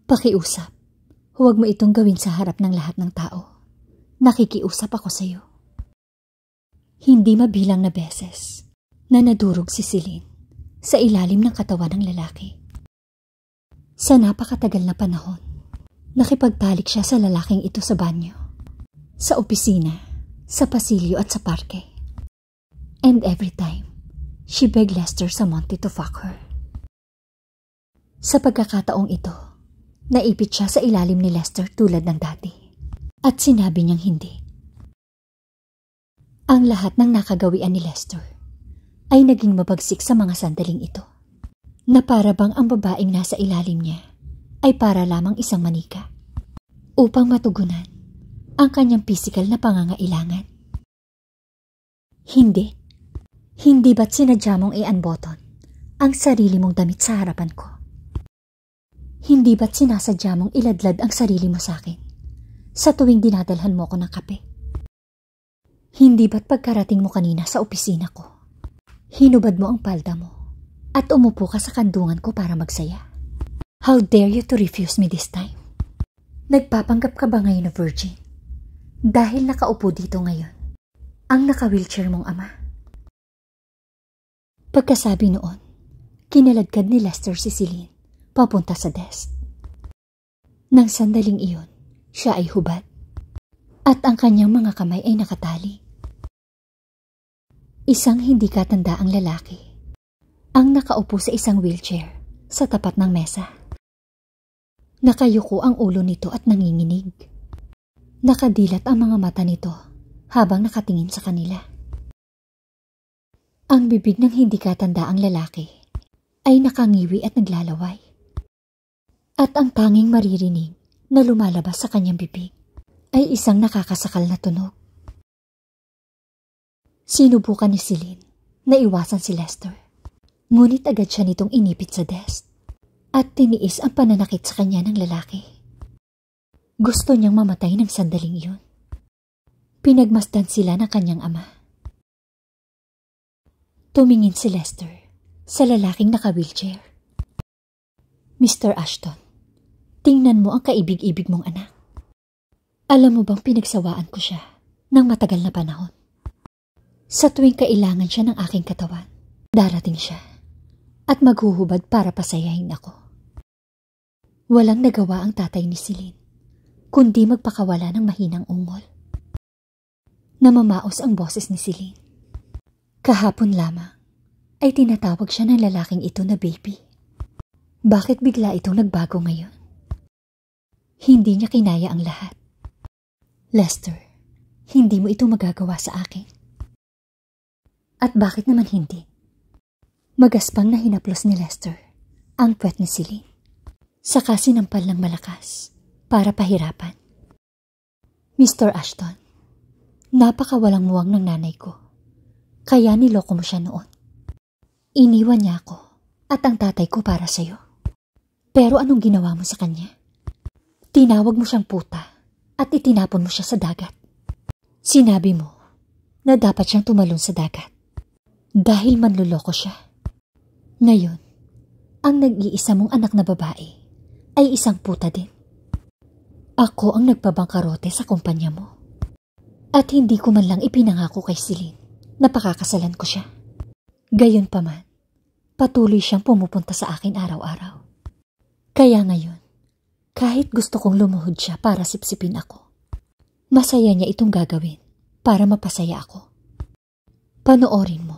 Pakiusap. Huwag mo itong gawin sa harap ng lahat ng tao. Nakikiusap ako sa iyo. Hindi mabilang na beses na nadurog si Celine sa ilalim ng katawan ng lalaki. Sa napakatagal na panahon, nakipagtalik siya sa lalaking ito sa banyo, sa opisina, sa pasilyo at sa parke. And every time, she begged Lester Samonte to fuck her. Sa pagkakataong ito, naipit siya sa ilalim ni Lester tulad ng dati at sinabi niyang hindi. Ang lahat ng nakagawian ni Lester ay naging mabagsik sa mga sandaling ito, na para bang ang babaeng nasa ilalim niya ay para lamang isang manika upang matugunan ang kanyang physical na pangangailangan. Hindi ba't sinadya mong i-unbutton ang sarili mong damit sa harapan ko? Hindi ba't sinasadya mong iladlad ang sarili mo sa akin sa tuwing dinadalhan mo ko ng kape? Hindi ba't pagkarating mo kanina sa opisina ko, hinubad mo ang palda mo at umupo ka sa kandungan ko para magsaya? How dare you to refuse me this time? Nagpapanggap ka ba ngayon na virgin dahil nakaupo dito ngayon ang naka-wheelchair mong ama? Pagkasabi noon, kinaladkad ni Lester si Celine papunta sa desk. Nang sandaling iyon, siya ay hubad at ang kanyang mga kamay ay nakatali. Isang hindi katandaang lalaki ang nakaupo sa isang wheelchair sa tapat ng mesa. Nakayuko ang ulo nito at nanginginig. Nakadilat ang mga mata nito habang nakatingin sa kanila. Ang bibig ng hindi katandaang lalaki ay nakangiwi at naglalaway. At ang tanging maririnig na lumalabas sa kanyang bibig ay isang nakakasakal na tunog. Sinubukan ni Celine na iwasan si Lester, ngunit agad siya nitong inipit sa desk at tiniis ang pananakit sa kanya ng lalaki. Gusto niyang mamatay ng sandaling iyon. Pinagmasdan sila ng kanyang ama. Tumingin si Lester sa lalaking naka-wheelchair. Mr. Ashton, tingnan mo ang kaibig-ibig mong anak. Alam mo bang pinagsawaan ko siya ng matagal na panahon? Sa tuwing kailangan siya ng aking katawan, darating siya at maghuhubad para pasayahin ako. Walang nagawa ang tatay ni Celine, kundi magpakawala ng mahinang ungol. Namamaos ang boses ni Celine. Kahapon lamang ay tinatawag siya ng lalaking ito na baby. Bakit bigla itong nagbago ngayon? Hindi niya kinaya ang lahat. Lester, hindi mo ito magagawa sa akin. At bakit naman hindi? Magaspang na hinaplos ni Lester ang puwet ni Celine. Saka sinampal ng malakas para pahirapan. Mr. Ashton, napakawalang muwang ng nanay ko. Kaya niloko mo siya noon. Iniwan niya ako at ang tatay ko para sa'yo. Pero anong ginawa mo sa kanya? Tinawag mo siyang puta at itinapon mo siya sa dagat. Sinabi mo na dapat siyang tumalon sa dagat dahil manluloko siya. Ngayon, ang nag-iisa mong anak na babae ay isang puta din. Ako ang nagpabangkarote sa kumpanya mo. At hindi ko man lang ipinangako kay Celine na pakakasalan ko siya. Gayunpaman, patuloy siyang pumupunta sa akin araw-araw. Kaya ngayon, kahit gusto kong lumuhod siya para sipsipin ako, masaya niya itong gagawin para mapasaya ako. Panoorin mo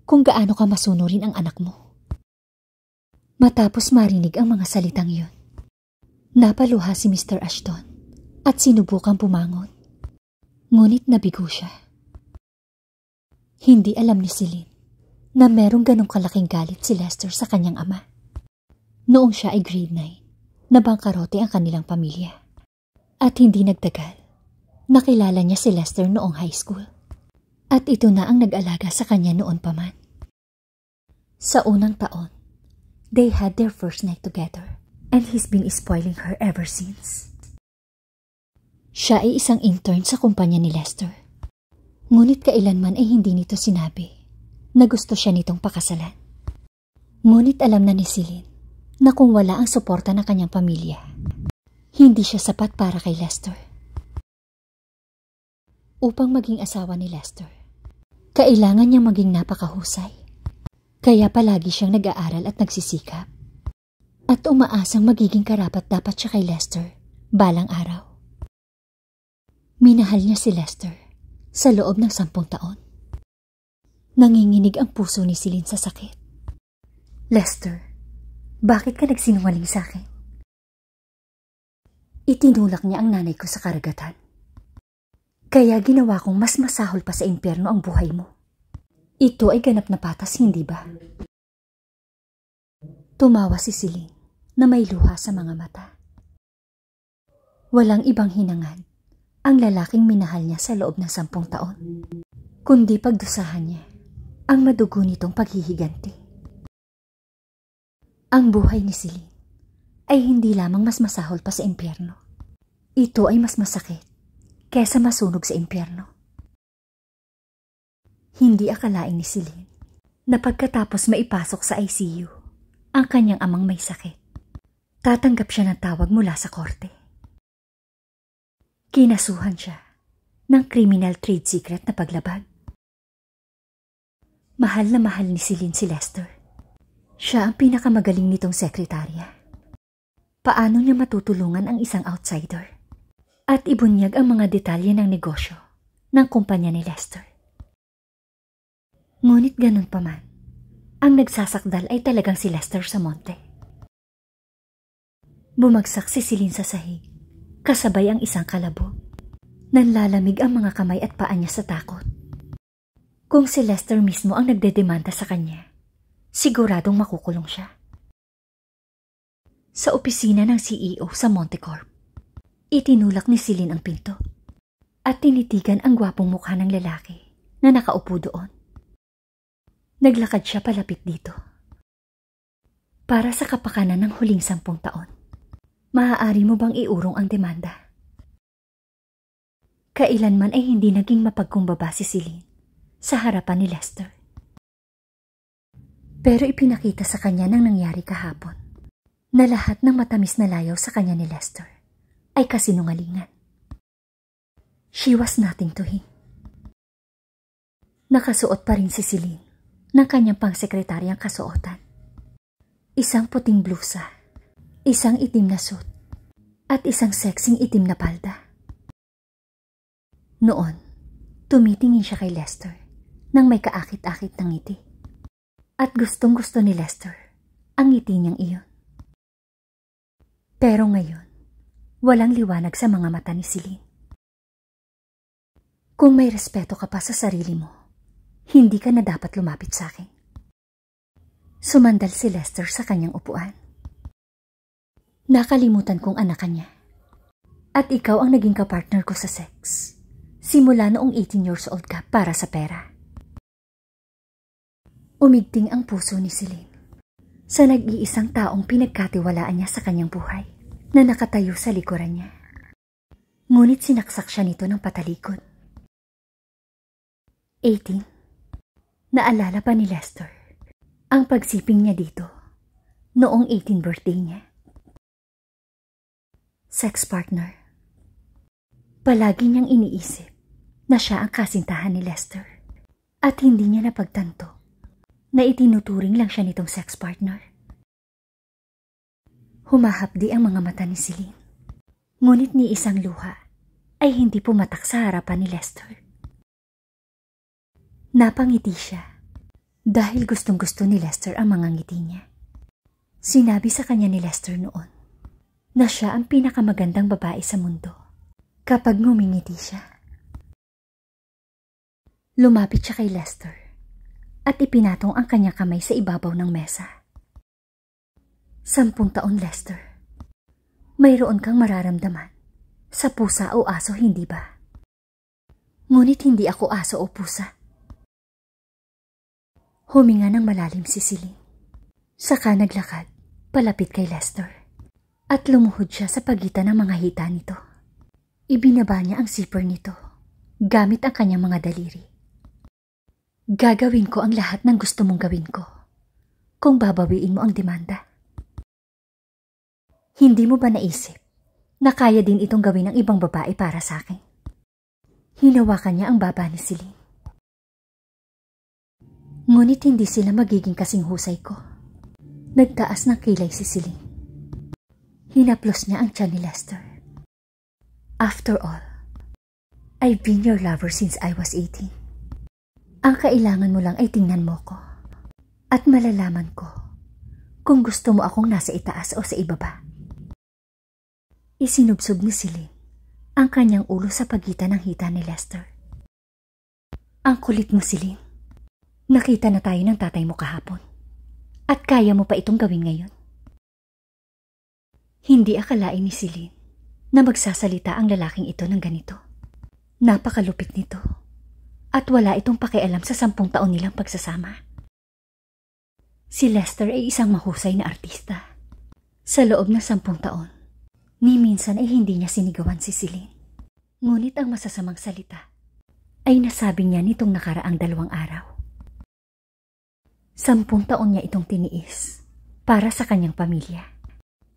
kung gaano ka masunurin ang anak mo. Matapos marinig ang mga salitang iyon, napaluha si Mr. Ashton at sinubukang pumangon. Ngunit nabigo siya. Hindi alam ni Celine na merong ganong kalaking galit si Lester sa kanyang ama. Noong siya ay grade 9, nabangkarote ang kanilang pamilya. At hindi nagtagal, nakilala niya si Lester noong high school. At ito na ang nag-alaga sa kanya noon pa man. Sa unang taon, they had their first night together and he's been spoiling her ever since. Siya ay isang intern sa kumpanya ni Lester. Ngunit kailanman ay hindi nito sinabi na gusto siya nitong pakasalan. Ngunit alam na ni Celine na kung wala ang suporta ng kanyang pamilya, hindi siya sapat para kay Lester. Upang maging asawa ni Lester, kailangan niyang maging napakahusay. Kaya palagi siyang nag-aaral at nagsisikap. At umaasang magiging karapat-dapat siya kay Lester balang araw. Minahal niya si Lester sa loob ng 10 taon. Nanginginig ang puso ni Celine sa sakit. Lester, bakit ka nagsinungaling sa akin? Itinulak niya ang nanay ko sa karagatan. Kaya ginawa kong mas masahol pa sa impyerno ang buhay mo. Ito ay ganap na patas, hindi ba? Tumawa si Celine na may luha sa mga mata. Walang ibang hinangad ang lalaking minahal niya sa loob ng 10 taon, kundi pagdusahan niya ang madugo nitong paghihiganti. Ang buhay ni Celine ay hindi lamang mas masahol pa sa impyerno. Ito ay mas masakit kesa masunog sa impyerno. Hindi akalain ni Celine na pagkatapos maipasok sa ICU ang kanyang amang may sakit, tatanggap siya ng tawag mula sa korte. Kinasuhan siya ng criminal trade secret na paglabag. Mahal na mahal ni Celine si Lester. Siya ang pinakamagaling nitong sekretarya. Paano niya matutulungan ang isang outsider at ibunyag ang mga detalye ng negosyo ng kumpanya ni Lester? Ngunit ganun pa man, ang nagsasakdal ay talagang si Lester Samonte. Bumagsak si Celine sa sahig, kasabay ang isang kalabog. Nanlalamig ang mga kamay at paa niya sa takot. Kung si Lester mismo ang nagdedemanda sa kanya, siguradong makukulong siya. Sa opisina ng CEO sa Montecorp, itinulak ni Celine ang pinto at tinitigan ang gwapong mukha ng lalaki na nakaupo doon. Naglakad siya palapit dito. Para sa kapakanan ng huling 10 taon, maaari mo bang iurong ang demanda? Kailanman ay hindi naging mapagkumbaba si Celine sa harapan ni Lester. Pero ipinakita sa kanya ng nangyari kahapon na lahat ng matamis na layaw sa kanya ni Lester ay kasinungalingan. She was nothing to him. Nakasuot pa rin si Celine ng kanyang pangsekretaryang kasuotan. Isang puting blusa, isang itim na suit, at isang sexing itim na palda. Noon, tumitingin siya kay Lester nang may kaakit-akit ng ngiti. At gustong-gusto ni Lester ang ngiti niyang iyon. Pero ngayon, walang liwanag sa mga mata ni Celine. Kung may respeto ka pa sa sarili mo, hindi ka na dapat lumapit sa akin. Sumandal si Lester sa kanyang upuan. Nakalimutan kong anak niya. At ikaw ang naging kapartner ko sa sex. Simula noong 18 years old ka para sa pera. Umigting ang puso ni Celine sa nag-iisang taong pinagkatiwalaan niya sa kanyang buhay na nakatayo sa likuran niya. Ngunit sinaksak siya nito ng patalikod. 18. Naalala pa ni Lester ang pagsiping niya dito noong 18th birthday niya. Sex partner. Palagi niyang iniisip na siya ang kasintahan ni Lester at hindi niya napagtanto na itinuturing lang siya nitong sex partner. Humahapdi ang mga mata ni Celine, ngunit ni isang luha ay hindi pumatak sa harapan ni Lester. Napangiti siya dahil gustong-gusto ni Lester ang mga ngiti niya. Sinabi sa kanya ni Lester noon na siya ang pinakamagandang babae sa mundo kapag ngumingiti siya. Lumapit siya kay Lester at ipinatong ang kanyang kamay sa ibabaw ng mesa. 10 taon, Lester. Mayroon kang mararamdaman sa pusa o aso, hindi ba? Ngunit hindi ako aso o pusa. Huminga ng malalim si Celine. Saka naglakad palapit kay Lester at lumuhod siya sa pagitan ng mga hita nito. Ibinaba niya ang zipper nito gamit ang kanyang mga daliri. Gagawin ko ang lahat ng gusto mong gawin ko kung babawiin mo ang demanda. Hindi mo ba naisip na kaya din itong gawin ng ibang babae para sa akin? Hinawakan niya ang baba ni Celine. Ngunit hindi sila magiging kasing husay ko. Nagtaas ng kilay si Celine. Hinaplos niya ang tiyan ni Lester. After all, I've been your lover since I was 18. Ang kailangan mo lang ay tingnan mo ko at malalaman ko kung gusto mo akong nasa itaas o sa ibaba. Isinubsob ni Celine ang kanyang ulo sa pagitan ng hita ni Lester. Ang kulit mo, Celine. Nakita na tayo ng tatay mo kahapon. At kaya mo pa itong gawin ngayon. Hindi akalain ni Celine na magsasalita ang lalaking ito ng ganito. Napakalupit nito. At wala itong pakialam sa 10 taon nilang pagsasama. Si Lester ay isang mahusay na artista. Sa loob ng 10 taon, ni minsan ay hindi niya sinigawan si Celine. Ngunit ang masasamang salita ay nasabi niya nitong nakaraang 2 araw. 10 taon niya itong tiniis para sa kanyang pamilya.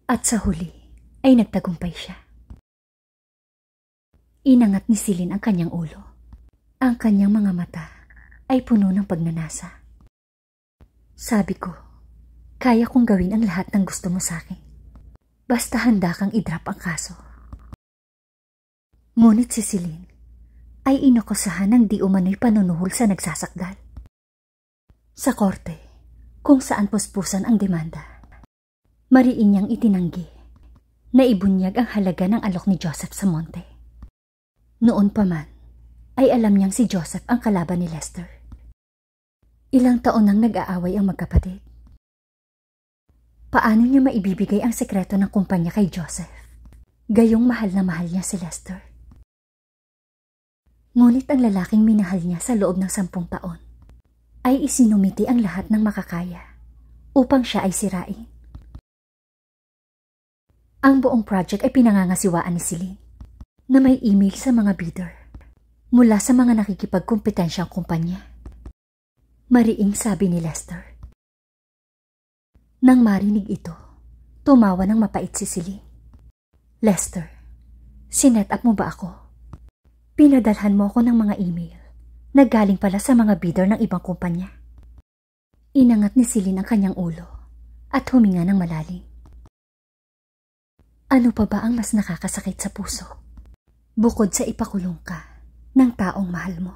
At sa huli ay nagtagumpay siya. Inangat ni Celine ang kanyang ulo. Ang kanyang mga mata ay puno ng pagnanasa. Sabi ko, kaya kong gawin ang lahat ng gusto mo sa akin. Basta handa kang i-drop ang kaso. Ngunit si Celine ay inakusahan ng di umano'y panunuhol sa nagsasakdal. Sa korte, kung saan puspusan ang demanda, mariin niyang itinanggi na ibunyag ang halaga ng alok ni Joseph sa monte. Noon pa man, ay alam niyang si Joseph ang kalaban ni Lester. Ilang taon nang nag-aaway ang magkapatid. Paano niya maibibigay ang sekreto ng kumpanya kay Joseph? Gayong mahal na mahal niya si Lester. Ngunit ang lalaking minahal niya sa loob ng 10 taon ay isinumiti ang lahat ng makakaya upang siya ay sirain. Ang buong project ay pinangangasiwaan ni Celine na may email sa mga bidder mula sa mga nakikipagkompetensyang kumpanya. Mariing sabi ni Lester. Nang marinig ito, tumawa ng mapait si Celine. Lester, sinet up mo ba ako? Pinadalhan mo ako ng mga email na galing pala sa mga bidder ng ibang kumpanya. Inangat ni Celine ang kanyang ulo at huminga ng malalim. Ano pa ba ang mas nakakasakit sa puso? Bukod sa ipakulong ka ng taong mahal mo.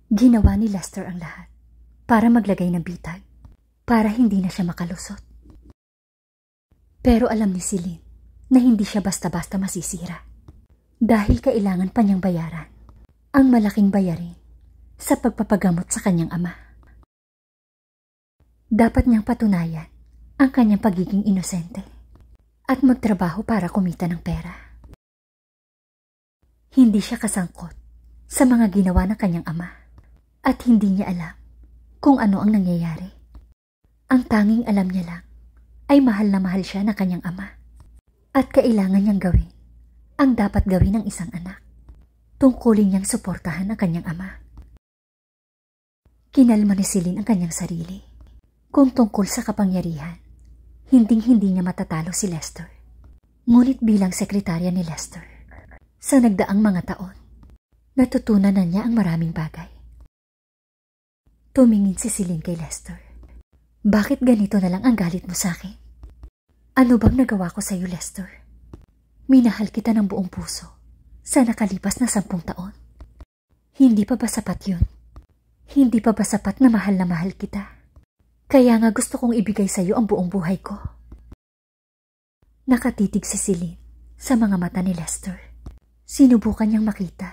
Ginawa ni Lester ang lahat para maglagay ng bitag, para hindi na siya makalusot. Pero alam ni Celine na hindi siya basta-basta masisira dahil kailangan pa niyang bayaran ang malaking bayarin sa pagpapagamot sa kanyang ama. Dapat niyang patunayan ang kanyang pagiging inosente at magtrabaho para kumita ng pera. Hindi siya kasangkot sa mga ginawa ng kanyang ama. At hindi niya alam kung ano ang nangyayari. Ang tanging alam niya lang ay mahal na mahal siya ng kanyang ama. At kailangan niyang gawin ang dapat gawin ng isang anak. Tungkulin niyang suportahan ang kanyang ama. Kinalma ni Celine ang kanyang sarili. Kung tungkol sa kapangyarihan, hinding-hindi niya matatalo si Lester. Ngunit bilang sekretarya ni Lester, sa nagdaang mga taon, natutunan na niya ang maraming bagay. Tumingin si Celine kay Lester. Bakit ganito na lang ang galit mo sa akin? Ano bang nagawa ko sa iyo, Lester? Minahal kita ng buong puso sa nakalipas na 10 taon. Hindi pa ba sapat yun? Hindi pa ba sapat na mahal kita? Kaya nga gusto kong ibigay sa iyo ang buong buhay ko. Nakatitig si Celine sa mga mata ni Lester. Sinubukan niyang makita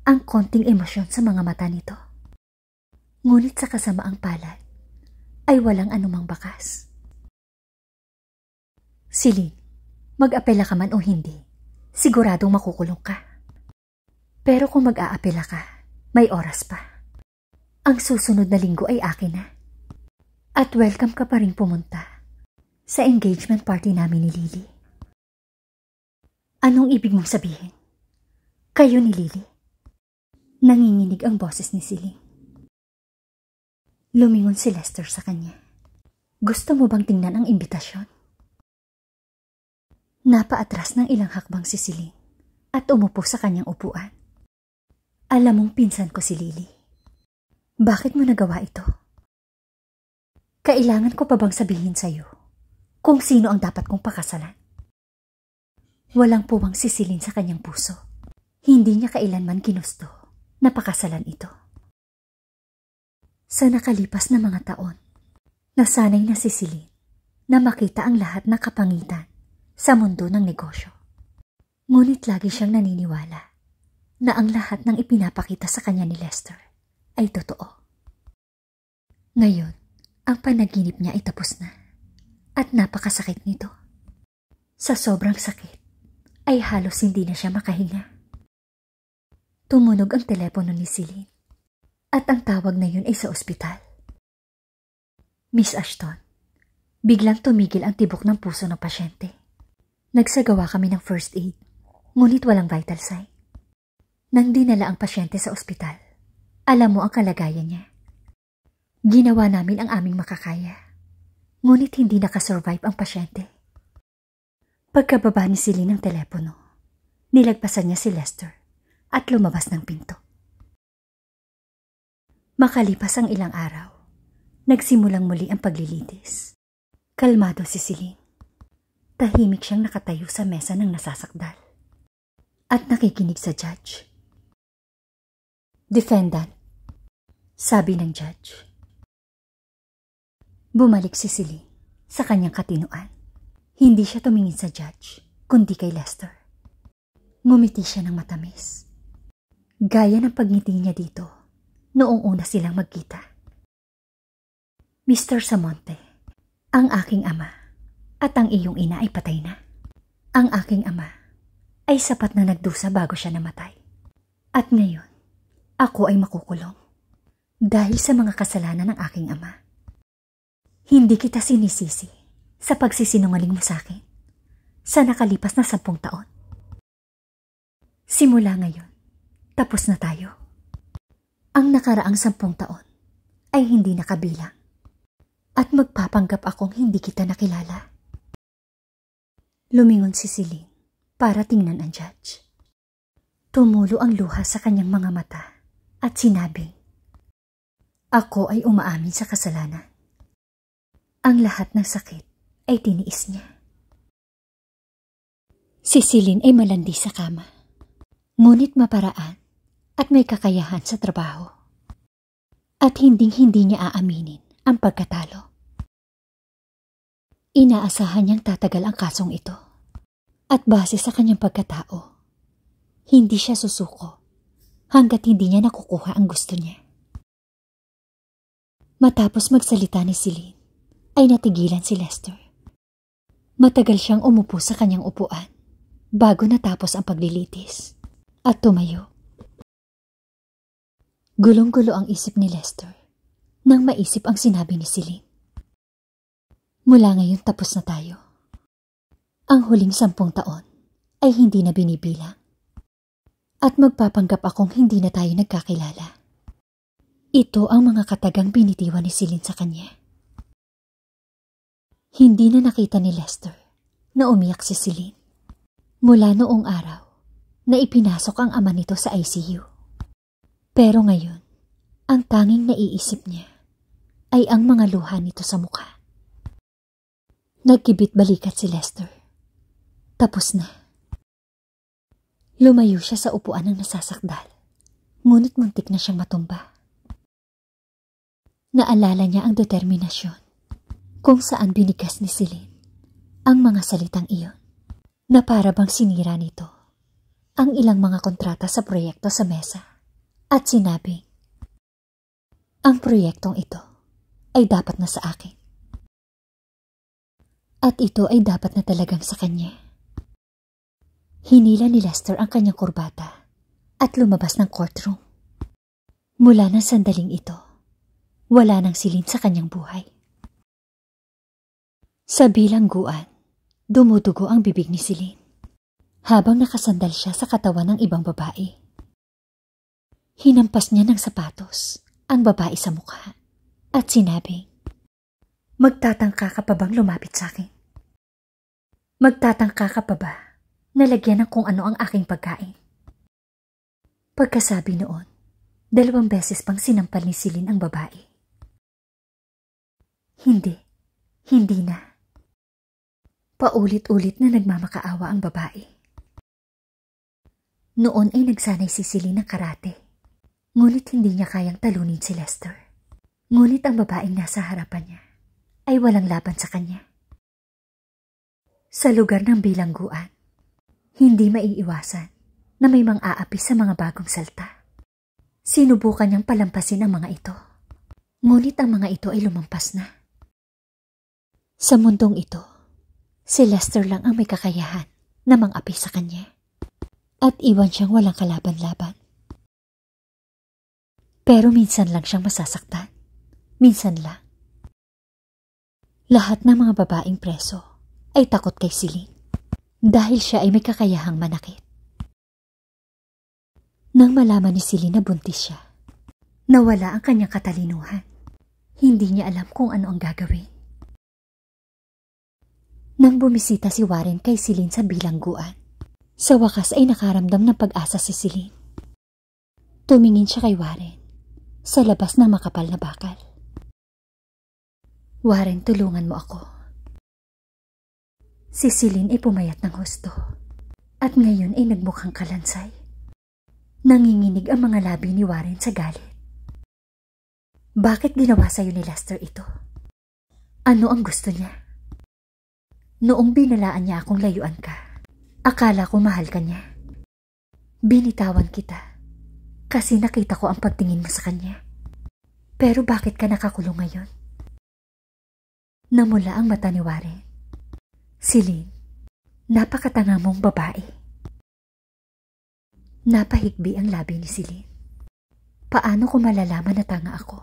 ang konting emosyon sa mga mata nito. Ngunit sa kasamaang palad ay walang anumang bakas. Celine, mag-apela ka man o hindi, siguradong makukulong ka. Pero kung mag-aapela ka, may oras pa. Ang susunod na linggo ay akin na. At welcome ka pa rin pumunta sa engagement party namin ni Lily. Anong ibig mong sabihin? Kayo ni Lily? Nanginginig ang boses ni Celine. Lumingon si Lester sa kanya. Gusto mo bang tingnan ang imbitasyon? Napaatras ng ilang hakbang si Celine at umupo sa kanyang upuan. Alam mong pinsan ko si Lily. Bakit mo nagawa ito? Kailangan ko pa bang sabihin sa'yo kung sino ang dapat kong pakasalan? Walang puwang si Celine sa kanyang puso. Hindi niya kailanman ginusto na pakasalan ito. Sa nakalipas na mga taon, nasanay na si Celine na makita ang lahat ng kapangitan sa mundo ng negosyo. Ngunit lagi siyang naniniwala na ang lahat ng ipinapakita sa kanya ni Lester ay totoo. Ngayon, ang panaginip niya ay tapos na at napakasakit nito. Sa sobrang sakit, ay halos hindi na siya makahinga. Tumunog ang telepono ni Celine at ang tawag na yun ay sa ospital. Miss Ashton, biglang tumigil ang tibok ng puso ng pasyente. Nagsagawa kami ng first aid, ngunit walang vital sign. Nang dinala ang pasyente sa ospital, alam mo ang kalagayan niya. Ginawa namin ang aming makakaya, ngunit hindi nakasurvive ang pasyente. Pagkababa ni Celine ng telepono, nilagpasan niya si Lester at lumabas ng pinto. Makalipas ang ilang araw, nagsimulang muli ang paglilitis. Kalmado si Celine. Tahimik siyang nakatayo sa mesa ng nasasakdal at nakikinig sa judge. Defendant, sabi ng judge. Bumalik si Celine sa kanyang katinuan. Hindi siya tumingin sa judge, kundi kay Lester. Ngumiti siya ng matamis. Gaya ng pagngiti niya dito noong una silang magkita. Mr. Samonte, ang aking ama at ang iyong ina ay patay na. Ang aking ama ay sapat na nagdusa bago siya namatay. At ngayon, ako ay makukulong dahil sa mga kasalanan ng aking ama. Hindi kita sinisisi sa pagsisinungaling mo sa akin sa nakalipas na 10 taon. Simula ngayon, tapos na tayo. Ang nakaraang 10 taon ay hindi nakabilang at magpapanggap akong hindi kita nakilala. Lumingon si Celine para tingnan ang judge. Tumulo ang luha sa kanyang mga mata at sinabing, ako ay umaamin sa kasalanan. Ang lahat ng sakit ay tiniis niya. Si Celine ay malandi sa kama, ngunit maparaan at may kakayahan sa trabaho. At hinding-hindi niya aaminin ang pagkatalo. Inaasahan niyang tatagal ang kasong ito. At base sa kanyang pagkatao, hindi siya susuko hanggat hindi niya nakukuha ang gusto niya. Matapos magsalita ni Celine, ay natigilan si Lester. Matagal siyang umupo sa kanyang upuan bago natapos ang paglilitis at tumayo. Gulong-gulo ang isip ni Lester nang maisip ang sinabi ni Celine. Mula ngayon tapos na tayo. Ang huling 10 taon ay hindi na binibilang. At magpapanggap akong hindi na tayo nagkakilala. Ito ang mga katagang binitiwan ni Celine sa kanya. Hindi na nakita ni Lester na umiyak si Celine. Mula noong araw na ipinasok ang ama nito sa ICU. Pero ngayon, ang tanging naiisip niya ay ang mga luha nito sa mukha. Nagkibit-balikat si Lester. Tapos na. Lumayo siya sa upuan ng nasasakdal, ngunit muntik na siyang matumba. Naalala niya ang determinasyon kung saan binigas ni Celine ang mga salitang iyon na para bang sinira nito ang ilang mga kontrata sa proyekto sa mesa at sinabing, ang proyektong ito ay dapat na sa akin. At ito ay dapat na talagang sa kanya. Hinila ni Lester ang kanyang kurbata at lumabas ng courtroom. Mula ng sandaling ito, wala nang Celine sa kanyang buhay. Sa bilangguan, dumudugo ang bibig ni Celine habang nakasandal siya sa katawan ng ibang babae. Hinampas niya ng sapatos ang babae sa mukha at sinabing, magtatangka ka pa bang lumapit sa akin? Magtatangka ka pa ba na lagyan ng kung ano ang aking pagkain? Pagkasabi noon, 2 beses pang sinampal ni Celine ang babae. Hindi na. Paulit-ulit na nagmamakaawa ang babae. Noon ay nagsanay si Celine ng karate, ngunit hindi niya kayang talunin si Lester. Ngunit ang babaeng nasa harapan niya ay walang laban sa kanya. Sa lugar ng bilangguan, hindi maiiwasan na may mang-aapi sa mga bagong salta. Sinubukan niyang palampasin ang mga ito, ngunit ang mga ito ay lumampas na. Sa mundong ito, si Lester lang ang may kakayahan na mang-api sa kanya at iwan siyang walang kalaban-laban. Pero minsan lang siyang masasaktan. Minsan lang. Lahat ng mga babaeng preso ay takot kay Celine dahil siya ay may kakayahang manakit. Nang malaman ni Celine na buntis siya, nawala ang kanyang katalinuhan. Hindi niya alam kung ano ang gagawin. Nang bumisita si Warren kay Celine sa bilangguan, sa wakas ay nakaramdam ng pag-asa si Celine. Tumingin siya kay Warren sa labas ng makapal na bakal. Warren, tulungan mo ako. Si Celine ay pumayat ng husto at ngayon ay nagmukhang kalansay. Nanginginig ang mga labi ni Warren sa galit. Bakit ginawa sa'yo ni Lester ito? Ano ang gusto niya? Noong binalaan niya akong layuan ka, akala ko mahal ka niya. Binitawan kita kasi nakita ko ang pagtingin mo sa kanya. Pero bakit ka nakakulong ngayon? Namula ang mata ni Warren. Celine, napakatanga mong babae. Napahigbi ang labi ni Celine. Paano ko malalaman na tanga ako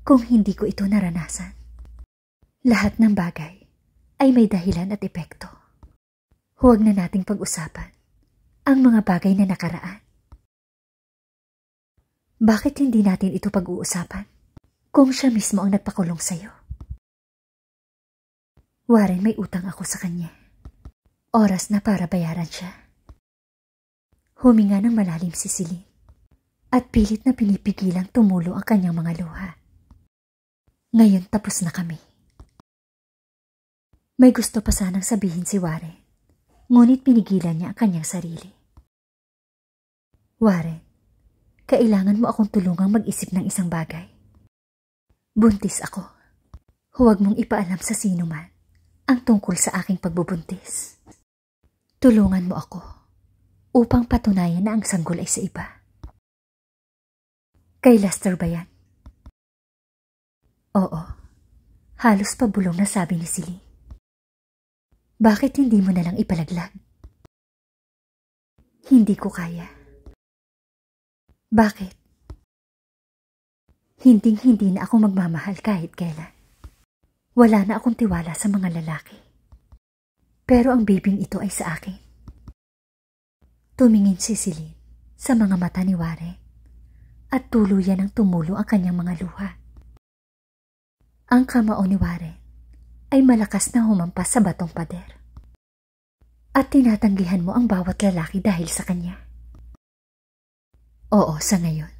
kung hindi ko ito naranasan? Lahat ng bagay ay may dahilan at epekto. Huwag na nating pag-usapan ang mga bagay na nakaraan. Bakit hindi natin ito pag-uusapan kung siya mismo ang nagpakulong sa'yo? Warren, may utang ako sa kanya. Oras na para bayaran siya. Huminga ng malalim si Celine at pilit na pinipigilang tumulo ang kanyang mga luha. Ngayon tapos na kami. May gusto pa sanang sabihin si Warren, ngunit pinigilan niya ang kanyang sarili. Warren, kailangan mo akong tulungang mag-isip ng isang bagay. Buntis ako. Huwag mong ipaalam sa sino man ang tungkol sa aking pagbubuntis. Tulungan mo ako upang patunayan na ang sanggol ay sa iba. Kay Lester ba yan? Oo. Halos pabulong na sabi ni Celine. Bakit hindi mo na lang ipalaglag? Hindi ko kaya. Bakit? Hinding-hindi na ako magmamahal kahit kailan. Wala na akong tiwala sa mga lalaki. Pero ang bibing ito ay sa akin. Tumingin si Celine sa mga mata ni Warren at tuluyan ang tumulo ang kanyang mga luha. Ang kamao ni Warren ay malakas na humampas sa batong pader. At tinatanggihan mo ang bawat lalaki dahil sa kanya. Oo, sa ngayon.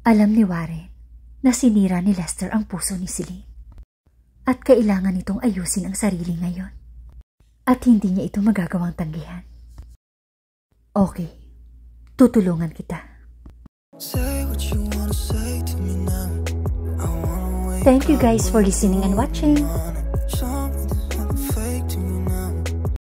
Alam ni Warren na sinira ni Lester ang puso ni Celine at kailangan itong ayusin ang sarili ngayon at hindi niya ito magagawang tanggihan. Okay, tutulungan kita. Thank you guys for listening and watching.